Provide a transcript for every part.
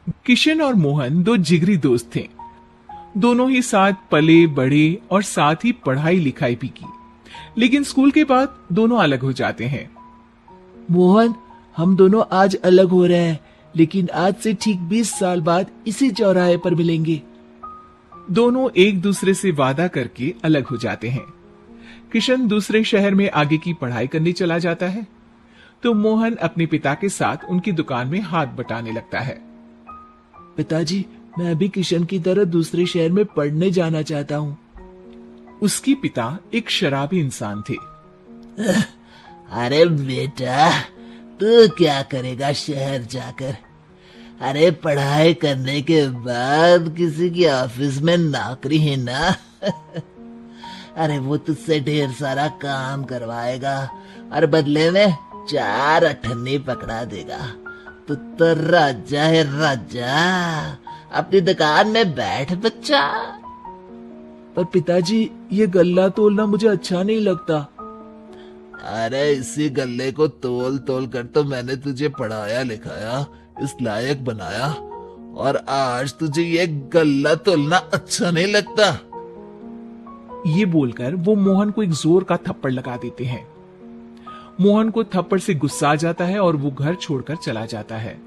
किशन और मोहन दो जिगरी दोस्त थे। दोनों ही साथ पले बढ़े और साथ ही पढ़ाई लिखाई भी की, लेकिन स्कूल के बाद दोनों अलग हो जाते हैं। मोहन, हम दोनों आज अलग हो रहे हैं, लेकिन आज से ठीक 20 साल बाद इसी चौराहे पर मिलेंगे। दोनों एक दूसरे से वादा करके अलग हो जाते हैं। किशन दूसरे शहर में आगे की पढ़ाई करने चला जाता है, तो मोहन अपने पिता के साथ उनकी दुकान में हाथ बटाने लगता है। पिताजी, मैं भी किशन की तरह दूसरे शहर में पढ़ने जाना चाहता हूँ। उसके पिता एक शराबी इंसान थे। अरे बेटा, तू क्या करेगा शहर जाकर? अरे पढ़ाई करने के बाद किसी की ऑफिस में नौकरी है ना। अरे वो तुझसे ढेर सारा काम करवाएगा और बदले में 4 अठन्नी पकड़ा देगा। तू तो राजा है राजा। अपनी दुकान में बैठ बच्चा। पर पिताजी, ये गल्ला तोलना मुझे अच्छा नहीं लगता। अरे इसी गल्ले को तोल तोल कर तो मैंने तुझे पढ़ाया लिखाया, इस लायक बनाया, और आज तुझे ये गल्ला तोलना अच्छा नहीं लगता। ये बोलकर वो मोहन को एक जोर का थप्पड़ लगा देते हैं। मोहन को थप्पड़ से गुस्सा आ जाता है और वो घर छोड़कर चला जाता है।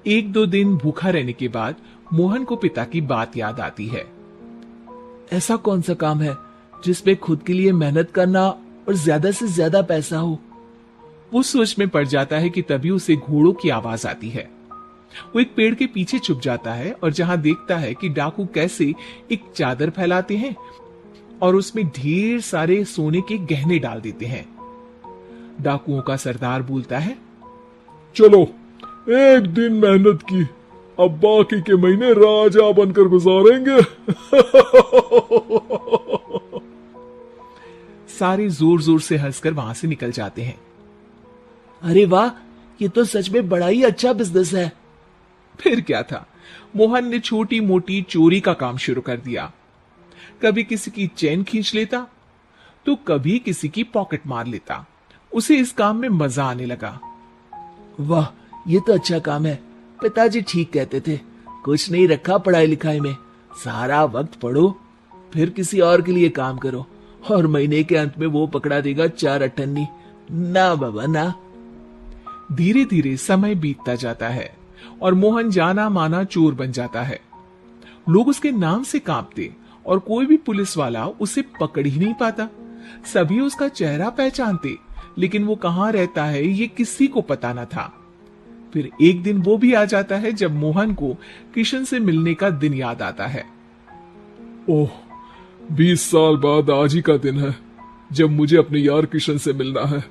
1-2 दिन भूखा रहने के बाद मोहन को पिता की बात याद आती है। ऐसा कौन सा काम है जिसमें खुद के लिए मेहनत करना और ज्यादा से ज्यादा पैसा हो? वो सोच में पड़ जाता है कि तभी उसे घोड़ों की आवाज आती है। वो एक पेड़ के पीछे छुप जाता है और जहां देखता है कि डाकू कैसे एक चादर फैलाते हैं और उसमें ढेर सारे सोने के गहने डाल देते हैं। डाकुओं का सरदार बोलता है, चलो, एक दिन मेहनत की, अब बाकी के महीने राजा बनकर गुजारेंगे। सारे जोर जोर से हंसकर वहां से निकल जाते हैं। अरे वाह, ये तो सच में बड़ा ही अच्छा बिजनेस है। फिर क्या था, मोहन ने छोटी मोटी चोरी का काम शुरू कर दिया। कभी किसी की चेन खींच लेता, तो कभी किसी की पॉकेट मार लेता। उसे इस काम में मजा आने लगा। वाह, ये तो अच्छा काम है। पिताजी ठीक कहते थे, कुछ नहीं रखा पढ़ाई लिखाई में, सारा वक्त पढ़ो, फिर किसी और के लिए काम करो, और महीने के अंत में वो पकड़ा देगा 4 अठन्नी। ना बाबा ना। धीरे धीरे समय बीतता जाता है और मोहन जाना माना चोर बन जाता है। लोग उसके नाम से कांपते और कोई भी पुलिस वाला उसे पकड़ ही नहीं पाता। सभी उसका चेहरा पहचानते, लेकिन वो कहां रहता है ये किसी को पता न था। फिर एक दिन वो भी आ जाता है जब मोहन को किशन से मिलने का दिन याद आता है। ओह, 20 साल बाद आज ही का दिन है जब मुझे अपने यार किशन से मिलना है।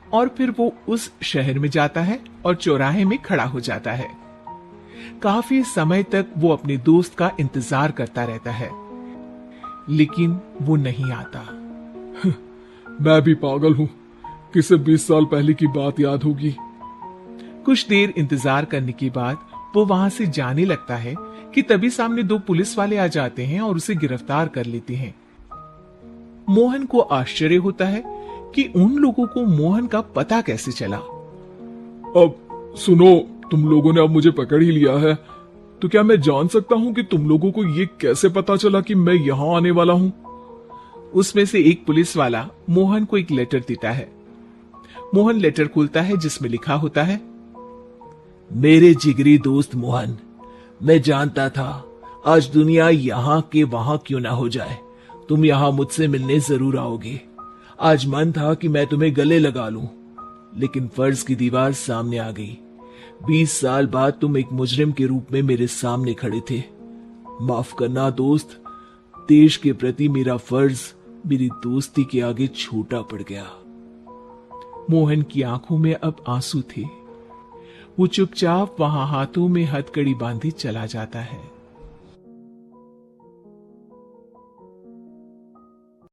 और फिर वो उस शहर में जाता है और चौराहे में खड़ा हो जाता है। काफी समय तक वो अपने दोस्त का इंतजार करता रहता है, लेकिन वो नहीं आता। मैं भी पागल हूं, किसे 20 साल पहले की बात याद होगी। कुछ देर इंतजार करने के बाद वो वहां से जाने लगता है कि तभी सामने 2 पुलिस वाले आ जाते हैं और उसे गिरफ्तार कर लेते हैं। मोहन को आश्चर्य होता है कि उन लोगों को मोहन का पता कैसे चला। अब सुनो, तुम लोगों ने अब मुझे पकड़ ही लिया है, तो क्या मैं जान सकता हूं कि तुम लोगों को ये कैसे पता चला कि मैं यहां आने वाला हूं? उसमें से एक पुलिस वाला मोहन को एक लेटर देता है। मोहन लेटर खोलता है जिसमें लिखा होता है, मेरे जिगरी दोस्त मोहन, मैं जानता था आज दुनिया यहाँ के वहां क्यों ना हो जाए, तुम यहाँ मुझसे मिलने जरूर आओगे। आज मन था कि मैं तुम्हें गले लगा लूं, लेकिन फर्ज की दीवार सामने आ गई। 20 साल बाद तुम एक मुजरिम के रूप में मेरे सामने खड़े थे। माफ करना दोस्त, देश के प्रति मेरा फर्ज मेरी दोस्ती के आगे छोटा पड़ गया। मोहन की आंखों में अब आंसू थे। वो चुपचाप वहां हाथों में हथकड़ी बांधे चला जाता है।